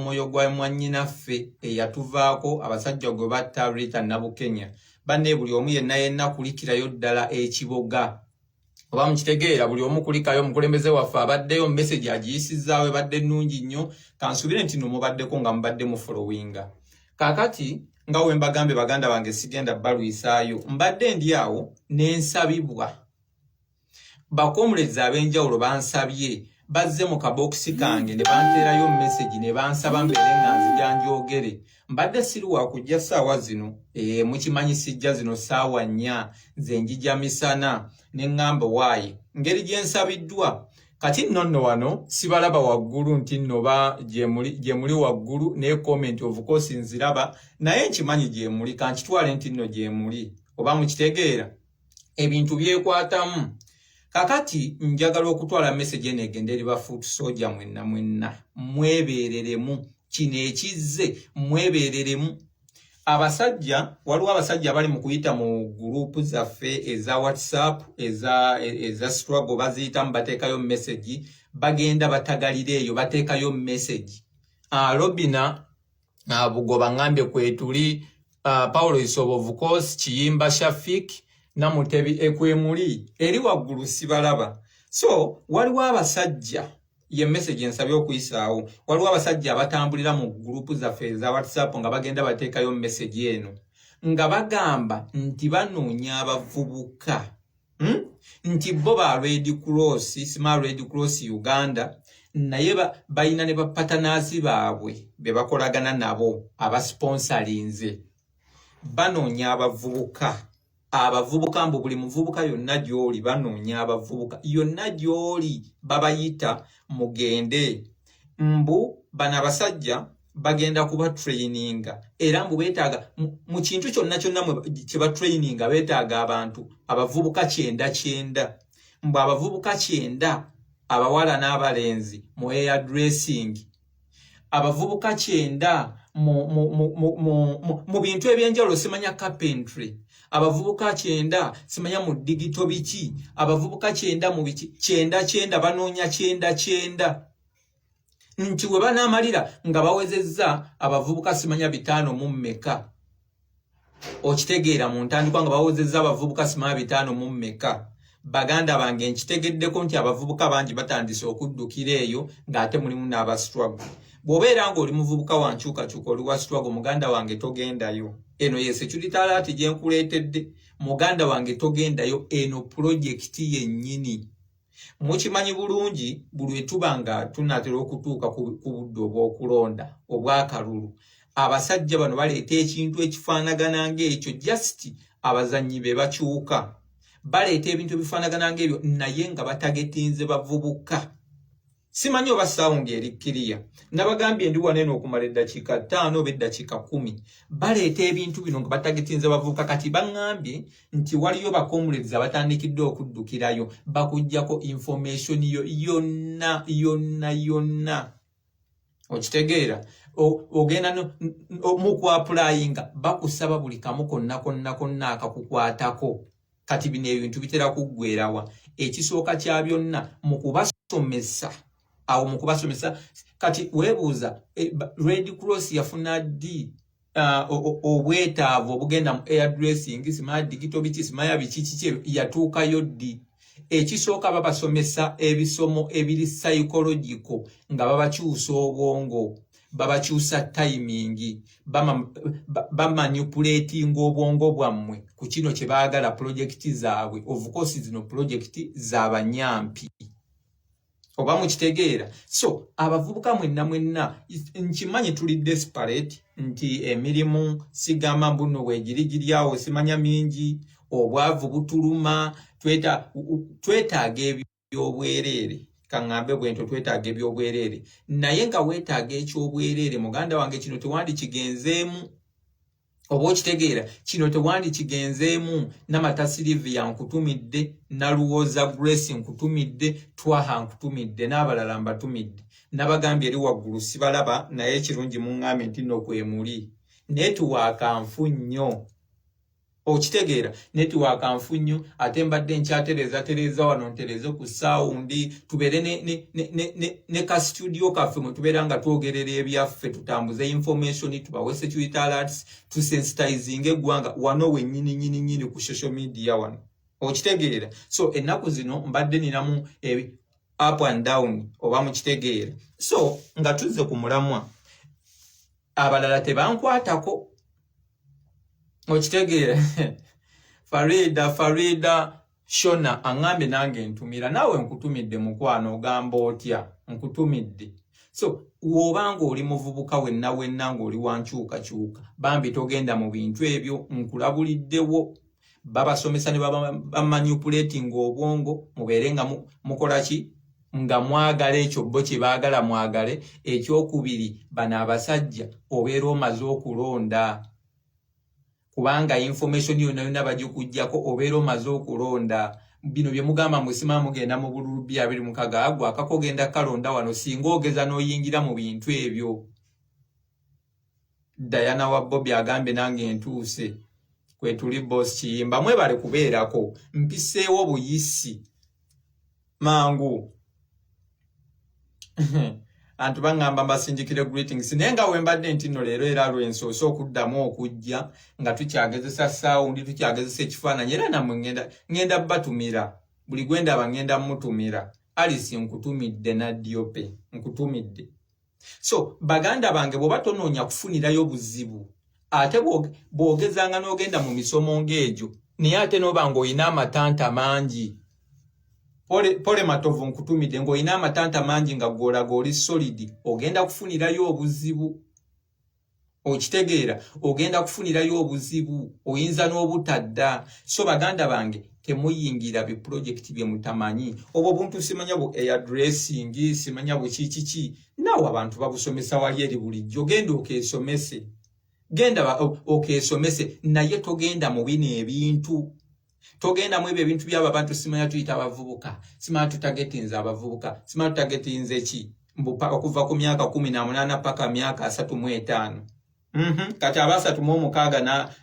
omwoyo gwa mwannyinaffe eyatuvaako abasajja gwe batta Rita Nabukenya banne buli omu yenna kulikirayo ddala ekiboga oba mukitegeera buli omu kulikayo omukulembeze waffe abaddeyo message agiyisizaawo ebadde nnungi nnyo kansubire nti no mubaddeko nga mubadde mu followinga kaakati nga we mbagambe baganda bange sigenda balwisaayo mbadde ndi awo n'ensabibwa bakomulezi ab'enjawulo bansabye bazze mu kabokisi kange ne banteerayo message ne bansaba mbeere nga nzija njogere mbadde siri wa kujja ssaawa zino mukimanyi sijja zino ssaawa 4 nze njija misana ne ŋŋamba waayi ngeri gye nsabiddwa kati nno wano sibalaba waggulu nti nno gye muli waggulu ne comment of course nziraba naye nkimanyi gye muli kankitwale nti nno gye muli oba mukitegeera ebintu byekwatamu kakati njagala okutwala message eno egende eri bafuut soja mwenna mwebeereremu kino ekizze mwebeereremu waliwo abasajja bali mu kuyita mu gurupu zaffe eza WhatsApp eza struggle baziyitamu bateekayo message bagenda batagalira eyo bateekayo message Robina Bugoba ngambye kwetuli Paulo Isobo of course Kiyimba Shafik Namutebi ekwemuli eri waggulu sibalaba so waliwo abasajja ye message nsabye okuyisaawo waliwo abasajja abatambulira mu gurupu zaffe za WhatsApp nga bagenda bateekayo message eno nga bagamba nti banoonya abavubuka nti bo ba Red Cross Small Red Cross Uganda naye bayina ne bapatanazi baabwe be bakolagana nabo abasponsorinze banoonya abavubuka mbu buli muvubuka yonna gy'oli banoonya abavubuka yonna gy'oli babayita mugende mbu bana basajja bagenda kuba traininga era mbu beetaaga mu kintu kyonna kye ba traininga beetaaga abantu abavubuka 9 mbu abavubuka 9 abawala n'abalenzi mu hairdressing abavubuka 9 mu bintu ebyenjawulo simanya carpentry abavubuka 9 simanya mu digital biki abavubuka 9 mu biki 9 banoonya 9 nti we banaamalira nga bawezezza abavubuka simanya 5 mu mmeka okitegeera mu ntandikwa nga bawezezza abavubuka simanya 5 mu mmeka baganda bange nkitegeddeko nti abavubuka bangi batandise okuddukira eyo ng'ate mulimu n'abastruggle bw'obeera ng'oli muvubuka wankyukakyuka oli wa struggle muganda wange togendayo eno ye security alert gye nkuleetedde muganda wange togendayo eno projekiti yennyini mukimanyi bulungi buli etuba nga tunatera okutuuka ku budde obw'okulonda obw'akalulu abasajja bano baleeta ekintu ekifaanagana ng'ekyo just abazannyi be bakyuka baleeta ebintu ebifaanagana ng'ebyo naye nga batagetinze bavubuka simanyi oba ssaawo ng'erikkiriya nabagambye ndi wano eno okumala eddakiika 5 oba eddakiika 10 baleeta ebintu bino nga batagetinze bavubuka kati baŋŋambye nti waliyo bakomulezi abatandikidde okuddukirayo bakuggyako information yo yonna okitegeera ogenda mu kuaplayinga bakusaba buli kamu konna akakukwatako kati bino ebintu bitera kuggwerawa ekisooka kya byonna mu kubasomesa awo mu kubasomesa kati weebuuza Red Cross yafuna ddi obwetaavu obugenda mu hairdressing simanya digital biki simanya biki yatuukayo ddi ekisooka babasomesa ebisomo ebiri psychological nga babakyusa obwongo babakyusa timing bamanipulating obwongo bwammwe ku kino kye baagala projekiti zaabwe of course zino projekiti z'abanyampi oba mukitegeera so abavubuka mwenna nkimanyi tuli desperate nti emirimu sigamba mbuno weegirigiri awo simanya mingi obwavu butuluma twetaaga ebyobwereere kaŋŋambe bwento twetaaga ebyobwereere naye nga weetaaga ekyobwereere muganda wange kino tewandikigenzeemu oba okitegeera kino tewandikigenzeemu Namata Silivia nkutumidde Naluwoza Grace nkutumidde Twaha nkutumidde n'abalala mbatumidde nabagambye eri waggulu sibalaba naye ekirungi muŋŋambe nti nno kwemuli netiwaaka nfu nnyo okitegeera network anfunyo ate mbadde nkyatereza wano ntereze ku saundi tubeere ne ka studio kaffe mwe tubeera nga twogerera ebyaffe tutambuze information tubawe security alerts tusensitizing eggwanga wano wennyini ku social media wano okitegeera so ennaku zino mbadde ninamu up and down oba mukitegeera so nga tuzze ku mulamwa abalala tebankwatako okitegeera Farida Shona angambe nange ntumira nawe nkutumidde mukwano ogamba otya nkutumidde so wobanga oli muvubuka wenna ng'oli wankyuka bambi togenda mu bintu ebyo nkulabuliddewo babasomesa ne bamanipulating obwongo mubeere nga mukola ki nga mwagala ekyo bo kye baagala mwagale ekyokubiri bano abasajja obeera omaze okulonda kubanga information yonna bagikujjako obeera omaze okulonda bino bye mugamba musima mugenda mu bululu 26 agwa akakogenda kalonda wano singa ogeza n'oyingira mu bintu ebyo Diana wa Bobi agambe nange ntuuse kwe tuli boss kiyimba mwebale kubeerako mpiseewo buyisi mangu antu bangamba mbasinjikire greetings nenga wembadde ntino leero era lwensoso okuddamu okujja nga tukyagezesa saundi tukyagezesa ekifaananyi era namwe ngenda batumira buli gwenda bangenda mutumira Alice nkutumidde na Diope nkutumidde so baganda bange bwe batonoonya kufunirayo buzibu ate bwogezanga n'ogenda mu misomo ng'egyo naye ate n'obanga oyina amatanta mangi pole matovu nkutumidde ng'olina amatanta mangi nga gwolaga oli solidi ogenda kufunirayo obuzibu okitegeera ogenda kufunirayo obuzibu oyinza n'obutadda so baganda bange temuyingira biprojekiti bye mutamanyi obwo buntu simanya bu addressing simanya bu kiki nawe abantu babusomesa wali eri bulijjo genda okesomese genda okesomese naye togenda mu bino ebintu togenda mu ebyo ebintu by'abo abantu simanya tuyita abavubuka simanya tutagetinze abavubuka simanya tutagetinze ki okuva ku myaka 18 paka myaka 35 kati abasatu mu mukaaga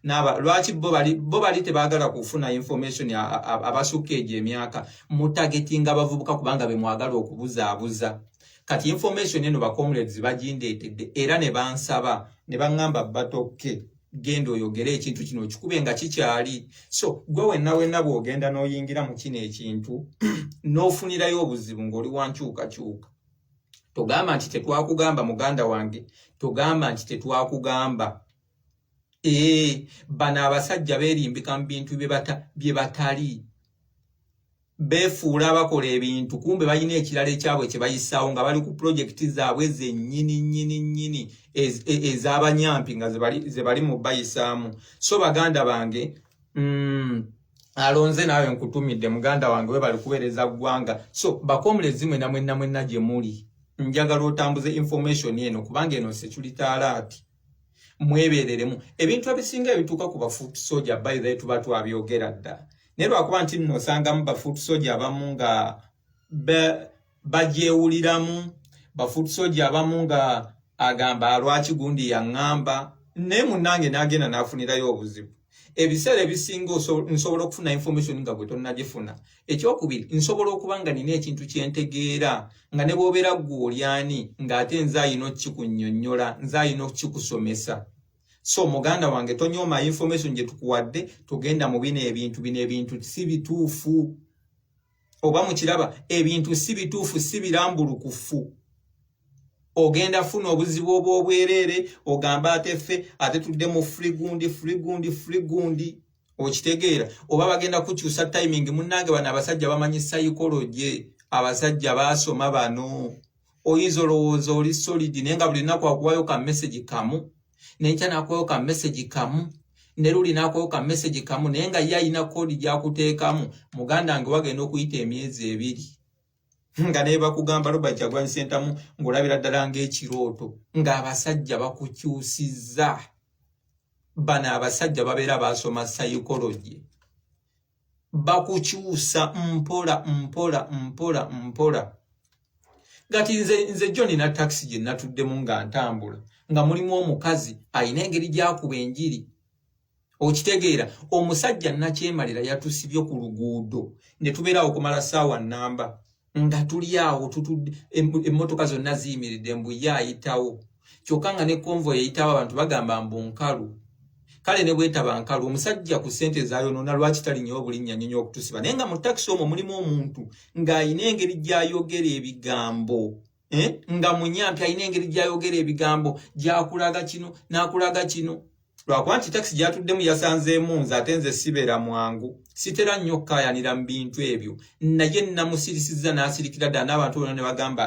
n'aba lwaki bo bali tebaagala kufuna information abasukka egyo emyaka mutagetinga abavubuka kubanga be mwagala okubuzaabuza kati information eno ba comrades bagindeetedde era ne bansaba ne baŋŋamba batokke genda oyogere ekintu kino okikube nga kikyali so gwe wenna bw'ogenda n'oyingira mu kino ekintu n'ofunirayo obuzibu ng'oli wankyuka togamba nti tetwakugamba muganda wange togamba nti tetwakugamba bano abasajja beerimbika mu bintu bye batali beefuula bakola ebintu kumbe balina ekirala ekyabwe kye bayisaawo nga bali ku projekiti zaabwe zennyini ez'abanyampi nga ze bali mu bayisaamu so baganda bange alonze naawe nkutumidde muganda wange we bali kuweereza ggwanga so bakomulezi mwenna gye muli njagala otambuze information eno kubanga eno security alert mwebeereremu ebintu ebisinga ebituuka ku bafoot soldier by the tuba twabyogera dda naye lwakuba nti nno osangamu bafoot soldier abamu nga bagyewuliramu bafoot soldier abamu nga agamba lwaki gundi yaŋŋamba naye munnange n'agenda n'afunirayo obuzibu ebiseera ebisinga nsobola okufuna information nga bwe tonnagifuna ekyokubiri nsobola okuba nga nina ekintu kyentegeera nga ne bw'obeera ggwe olyani ng'ate nze ayina okkikunnyonnyola nze ayina okkikusomesa so muganda wange tonyooma information gye tukuwadde tugenda mu bino ebintu si bituufu oba mukiraba ebintu si bituufu si birambulukufu ogenda funa obuzibu obwobwereere ogamba ate ffe ate tudde mu free gundi okitegeera oba bagenda kukyusa timing munnange bano abasajja bamanyi psychology abasajja baasoma bano oyinza olowooza oli solid naye nga buli lunaku akuwayo ka message kamu nenkya nakuwayo ka message kamu ne luli nakuwayo ka message kamu naye nga ye ayina koodi gyakuteekamu muganda wange wagenda okuyita emyezi 2 nga naye bakugamba Robert Kyagulanyi Ssentamu ng'olabira ddala ng'ekirooto ng'abasajja bakukyusizza bano abasajja babeera baasoma psychology bakukyusa mpola gati nze jjo nina taxi gye natuddemu nga ntambula nga mulimu omukazi ayina engeri gy'akuba enjiri okitegeera omusajja nakyemalira yatusibye ku luguudo ne tubeerawo okumala ssaawa nnamba nga tuli awo tutudde emmotoka zonna ziyimiridde Mbu ye ayitawo kyokka nga ne konvoyi eyitawo abantu bagamba Mbu nkalu kale ne bwetaba nkalu omusajja ku ssente zaayonoona lwaki talinnyewo bulinnya nnyonyi okutusiba naye nga mu takisi omwo mulimu omuntu ng'ayina engeri gy'ayogera ebigambo nga munyampi ayina engeri gy'ayogera ebigambo gy'akulaga kino n'akulaga kino lwakuba nti takisi gyatuddemu yasanzeemu nze ate nze sibeera mwangu sitera nnyo okukaayanira mu bintu ebyo naye namusirisizza n'asirikira ddala n'abantu bonna ne bagamba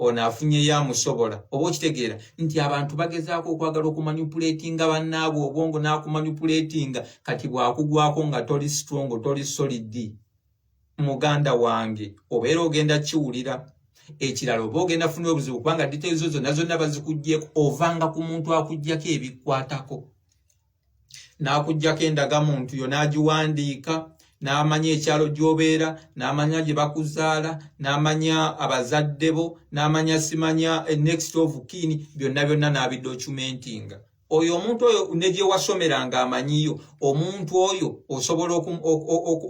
ono afunyeyo amusobola oba okitegeera nti abantu bagezaako okwagala okumanipuletinga bannaabwe obwongo n'akumanipuletinga kati bwakugwako nga toli strong toli solid muganda wange obeera ogenda kiwulira ekirala oba ogenda funira obuzibu kubanga details zonna zonna bazikugyeko ovanga ku muntu akuggyako ebikwatako n'akuggyako endagamuntu yo n'agiwandiika n'amanya ekyalo gy'obeera n'amanya gye bakuzaala n'amanya abazadde bo n'amanya simanya next of kin byonna byonna n'abidocumentinga oyo omuntu oyo ne gye wasomeranga amanyiyo omuntu oyo osobola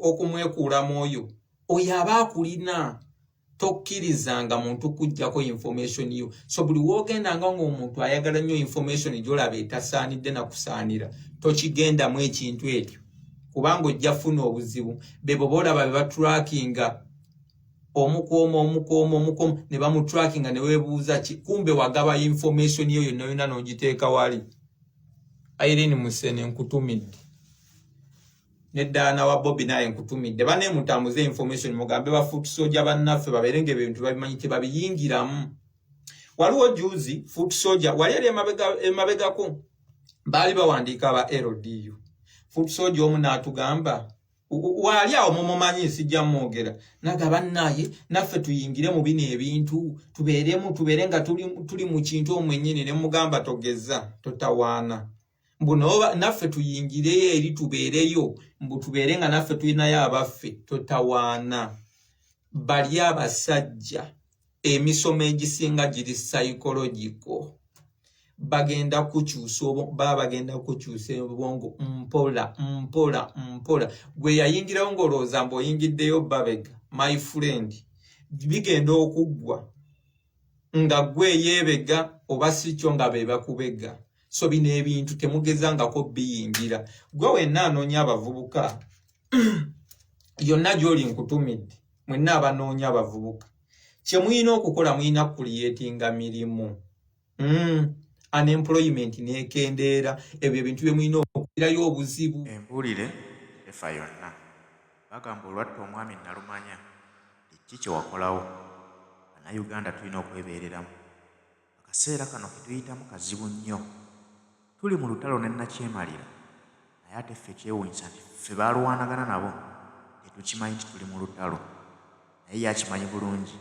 okumwekuulamu oyo aba akulina tokkirizanga muntu kujjako information yo so buli wogendanga ng'omuntu ayagala nnyo information gy'olaba etasaanidde nakusaanira tokigendamu ekintu ekyo kubanga ojja funa obuzibu bebo boolaba be batrackinga omukuomo ne bamutrackinga ne weebuuza ki kumbe wagaba information yo yonna yonna n'ogiteeka wali Irene Musene nkutumidde neddaana wa Bobi naye nkutumidde bane mutambuze information mugambe ba foot soldier bannaffe baberenge ebintu babimanyi tebabiyingiramu waliwo juzi foot soldier wali ali emabegako baali bawandiika ba LDU foot soldier omu n'atugamba wali awo mumumanyi sijja mwogera nagaba naye naffe tuyingire mu bino ebintu tubeere nga tuli mu kintu omwennyini ne mugamba togeza totawaana Mbu naffe tuyingireyo eri tubeereyo mbu tubeere nga naffe tulinayo abaffe totawaana bali abasajja emisomo egisinga giri psychological bagenda kukyusa obwongo mpola gwe yayingirayo ng'olowooza mbu oyingiddeyo babega my friend bigenda okuggwa nga gwe yeebega oba si kyo nga be bakubega so bino ebintu temugezangako biyingira gwe wenna anoonya abavubuka yonna gy'oli nkutumidde mwenna abanoonya abavubuka kye muyina okukola muyina kuliyetinga mirimu unemployment nekendeera ebyo ebintu bye muyina okukirayo obuzibu embuulire efa yonna bagamba olwatta omwami nalumanya kiki kye wakolawo bannayuganda tulina okwebeereramu akaseera kano ke tuyitamu kazibu nnyo tuli mu lutalo ne nakyemalira naye ate ffe kyewuunyisa nti ffe baalwanagana nabo tetukimanyi nti tuli mu lutalo naye yakimanyi bulungi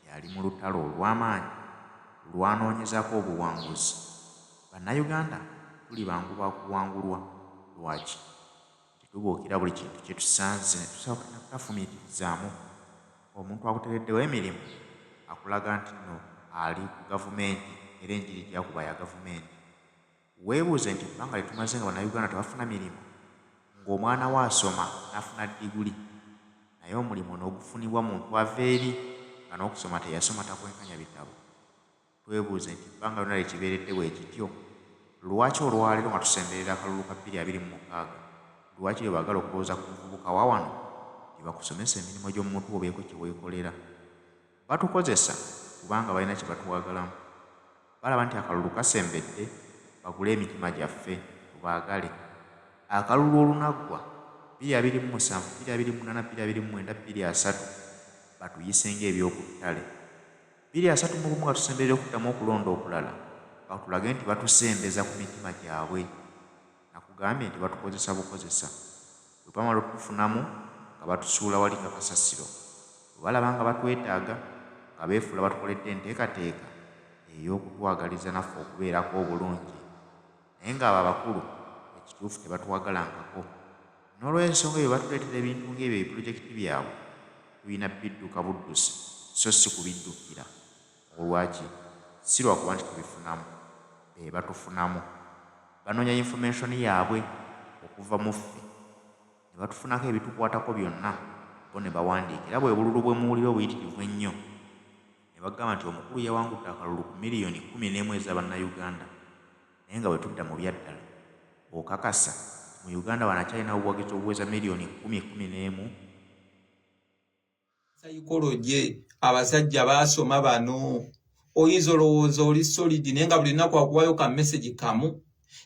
yali mu lutalo olw'amaanyi lwanoonyezaako obuwanguzi bannayuganda tuli bangu bakuwangulwa lwaki tetubuukira buli kintu kye tusanze tusooka tafumiitirizaamu omuntu akutereddewo emirimu akulaga nti no ali ku gavumenti era enjiri gyakuba ya gavumenti weebuuze nti ebbanga lyetumaze nga bannayuganda tebafuna mirimu ng'omwana we asoma n'afuna diguli naye omulimu n'ogufunibwa muntu ava eri nga n'okusoma teyasoma takwenkanya bitabo twebuuze nti ebbanga lyonna lyekibeeredde bwe kityo lwaki olwaleero nga tusemberera akalulu ka 2026 lwaki bwe baagala okulowooza ku muvubuka wa wano tebakusomesa emirimu gy'omu mutwe obeeko kye weekolera batukozesa kubanga balina kye batuwagalamu balaba nti akalulu kasembedde bagule emitima gyaffe tubaagale akalulu olunaggwa 2027 2028 2029 2030 batuyise ng'eby'oku ttale 2031 nga tusemberera okuddamu okulonda okulala batulage nti batusembeza ku mitima gyabwe nakugambye nti batukozesa bukozesa bwe bamala okutufunamu nga batusuula wali nga kasasiro bwe balaba nga batwetaaga nga beefuula batukoledde enteekateeka ey'okutwagaliza naffe okubeerako obulungi naye ng'abo abakulu ekituufu tebatuwagalangako n'olw'ensonga eyo batuleetera ebintu ng'ebyo ebipulojekiti byabwe tulina bidduka buddusi so si kubiddukira olwaki si lwakuba nti tubifunamu be batufunamu banoonya information yaabwe okuva mu ffe ne batufunako ebitukwatako byonna bo ne bawandiika era bwe bululu bwe muwulira obuyitirivu ennyo ne bagamba nti omukulu yawangudde akalulu ku miliyoni 11 ez'abannayuganda naye nga bwe tudda mu byaddala okakasa mu Uganda wanakyalina obuwagizi obuweza miliyoni 11. Psychology abasajja basoma bano oyinza olowooza oli solid naye nga buli lunaku akuwayo ka message kamu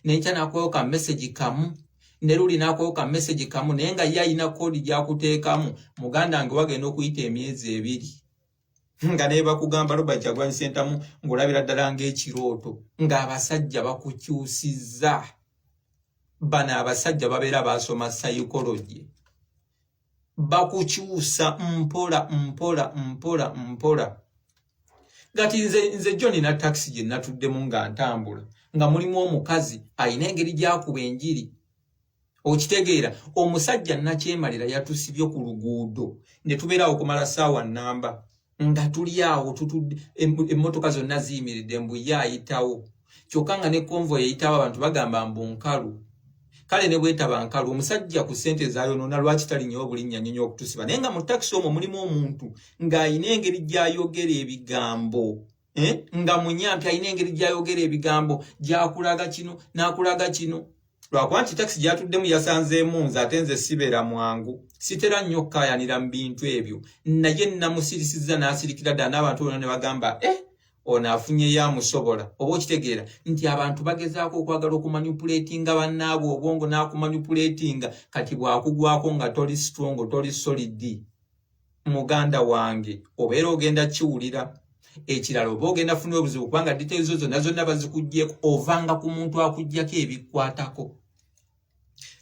n'enkya n'akuwayo ka message kamu ne luli n'akuwayo ka message kamu naye nga ye alina kodi gy'akuteekamu muganda nge wagenda okuyita emyezi 2 nga naye bakugamba Robert Kyagulanyi Ssentamu ng'olabira ddala ng'ekirooto ng'abasajja bakukyusizza. Bano abasajja babeera basoma psychology bakukyusa mpola. Gati nze John na taxi gye natuddemu nga ntambula nga mulimu omukazi ayina engeri gy'akuba enjiri. Okitegeera omusajja nakyemalira yatusibye ku luguudo ne tubeerawo okumala ssaawa nnamba nga tuli awo tutudde emmotoka zonna ziyimiridde mbu ye ayitawo kyokka nga ne konvoyi eyitawo abantu bagamba mbu nkalu. Kale ne bwetaba nkalu omusajja ku ssente zaayonoona lwaki talinnyo obulinnya nnyonyo okutusiba naye nga mu takisi omwo mulimu omuntu ng'ayina engeri gy'ayogera ebigambo nga munyampi ayina engeri gy'ayogera ebigambo gy'akulaga kino n'akulaga kino. Lwakuba nti takisi gy'atuddemu yasanzeemu nze ate nze sibeera mwangu sitera nnyo okukaayanira mu bintu ebyo naye namusirisizza n'asirikira ddala n'abantu bonna ne bagamba ono afunye yamusobola. Oba okitegeera nti abantu bagezaako okwagala okumanipulatinga bannaabwe obwongo n'akumanipulatinga kati bw'akugwako nga toli strong toli solid. Muganda wange obeera ogenda kiwulira ekirala oba ogenda funa obuzibu kubanga details zo zonna bazikuggyeko ovanga ku muntu akuggyako ebikwatako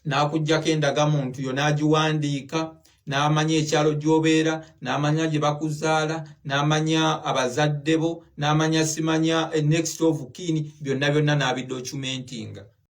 n'akuggyako endagamuntu yo n'agiwandiika n'amanya ekyalo gy'obeera n'amanya gye bakuzaala n'amanya abazadde bo n'amanya simanya next of kin byonna n'abidocumentinga.